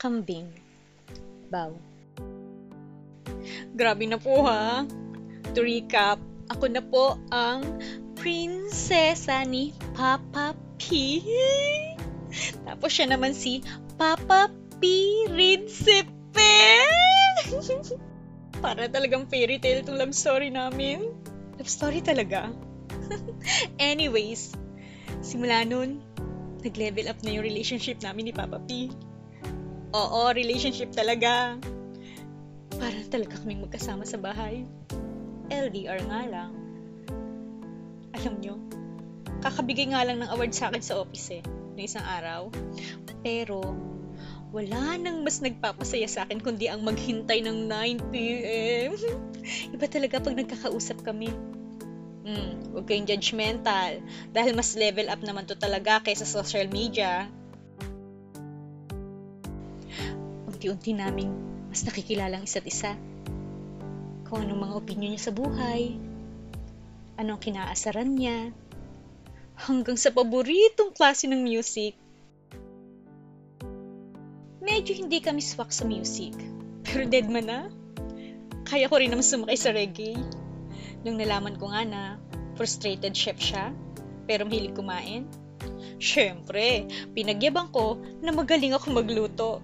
Kambing. Bow. Grabe na po ha. To recap, ako na po ang prinsesa ni Papa P. Tapos siya naman si Papa P. Rinsipe. Para talagang fairy tale itong love story namin. Love story talaga. Anyways, simula nun, nag-level up na yung relationship namin ni Papa P. Oo, relationship talaga. Parang talaga kaming magkasama sa bahay. LDR nga lang. Alam nyo, kakabigay nga lang ng award sa akin sa office ng isang araw. Pero, wala nang mas nagpapasaya sa akin kundi ang maghintay ng 9 p.m. Iba talaga pag nagkakausap kami. Huwag kayong judgmental. Dahil mas level up naman to talaga kaysa social media. Unti-unti naming mas nakikilalang isa't isa. Kung anong mga opinion niya sa buhay, anong kinaasaran niya, hanggang sa paboritong klase ng music. Medyo hindi kami swak sa music, pero dead man na. Kaya ko rin naman sumakay sa reggae. Nung nalaman ko nga na frustrated chef siya, pero mahilig kumain, syempre, pinagyabang ko na magaling ako magluto.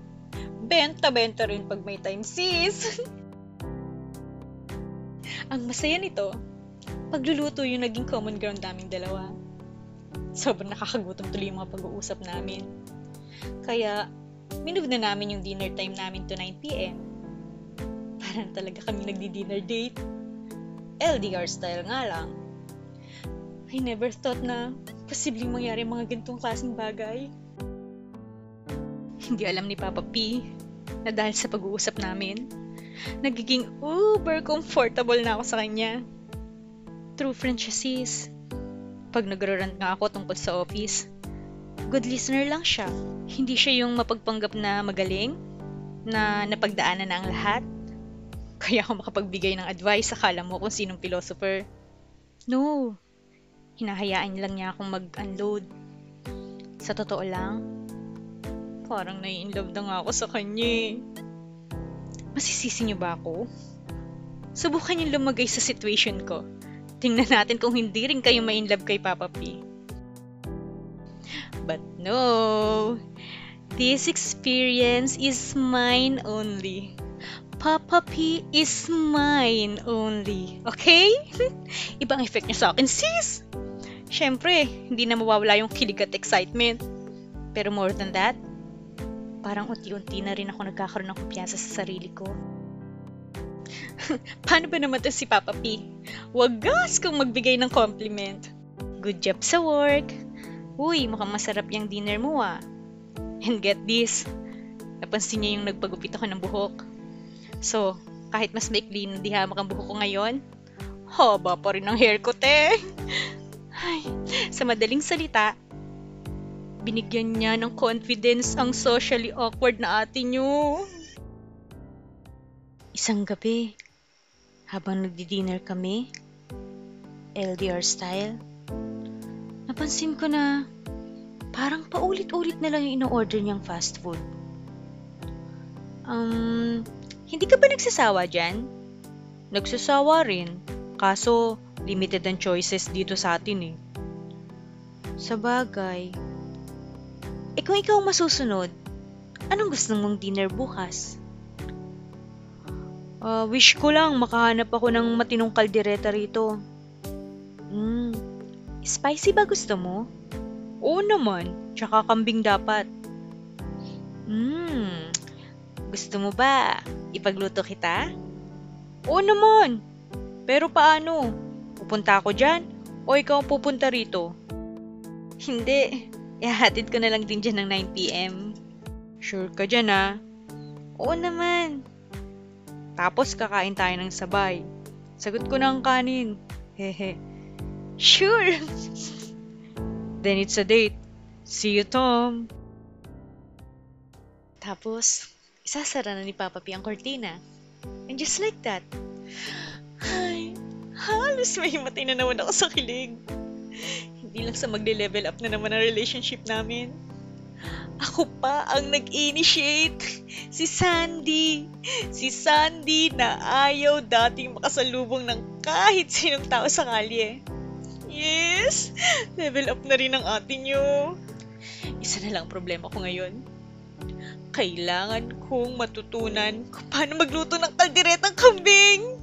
Benta-benta rin pag may time, sis. Ang masaya nito, pagluluto yung naging common ground naming dalawa. Sobrang nakakagutom tuloy yung mga pag-uusap namin. Kaya, minove na namin yung dinner time namin to 9 p.m. Parang talaga kami nagdi-dinner date. LDR style nga lang. I never thought na posibleng mangyari mga ganitong klaseng bagay. Hindi alam ni Papa P na dahil sa pag-uusap namin, nagiging uber comfortable na ako sa kanya. True friend siya, sis. Pag nag-rant nga ako tungkol sa office, good listener lang siya. Hindi siya yung mapagpanggap na magaling, na napagdaanan na ang lahat. Kaya ako makapagbigay ng advice, akala mo kung sinong philosopher. No, hinahayaan lang niya akong mag-unload. Sa totoo lang, parang nai-inlove na nga ako sa kanya. Masisisi niyo ba ako? Subukan niyo lumagay sa situation ko. Tingnan natin kung hindi rin kayo ma-inlove kay Papa P. But no, this experience is mine only. Papa P is mine only. Okay? Ibang effect niya sa akin, sis! Siyempre, hindi na mawawala yung kilig at excitement. Pero more than that, parang unti-unti na rin ako nagkakaroon ng kumpiyansa sa sarili ko. Paano ba naman to si Papa P? Wagas kang magbigay ng compliment. Good job sa work. Uy, mukhang masarap yung dinner mo ah. And get this, napansin niya yung nagpagupit ako ng buhok. So, kahit mas maikli na di hamak ang buhok ko ngayon, haba pa rin ang hair ko, te. Ay, sa madaling salita, binigyan niya ng confidence ang socially awkward na ate niyo. Isang gabi, habang nagdi-dinner kami, LDR style, napansin ko na parang paulit-ulit na lang yung ino-order niyang fast food. Hindi ka ba nagsasawa dyan? Nagsasawa rin, kaso limited ang choices dito sa atin eh. Sabagay, kung ikaw masusunod, anong gusto mong dinner bukas? Wish ko lang makahanap ako ng matinong kaldereta rito. Spicy ba gusto mo? Oo naman, tsaka kambing dapat. Gusto mo ba ipagluto kita? Oo naman, pero paano? Pupunta ako dyan o ikaw ang pupunta rito? Hindi. Ihahatid ko na lang din dyan ng 9 p.m. Sure ka dyan ah? Oo naman. Tapos kakain tayo ng sabay. Sagot ko na ang kanin. Hehe. Sure. Then it's a date. See you, Tom. Tapos, isasara na ni Papa P ang kortina. And just like that, ay, halos mahimatay na naman ako sa kilig. Hindi lang sa magle-level up na naman ang relationship namin. Ako pa ang nag-initiate. Si Sandy. Si Sandy na ayaw dating makasalubong ng kahit sinong tao sa kalye. Yes! Level up na rin ang ate nyo. Isa na lang problema ko ngayon. Kailangan kong matutunan kung paano magluto ng kalderetang kambing.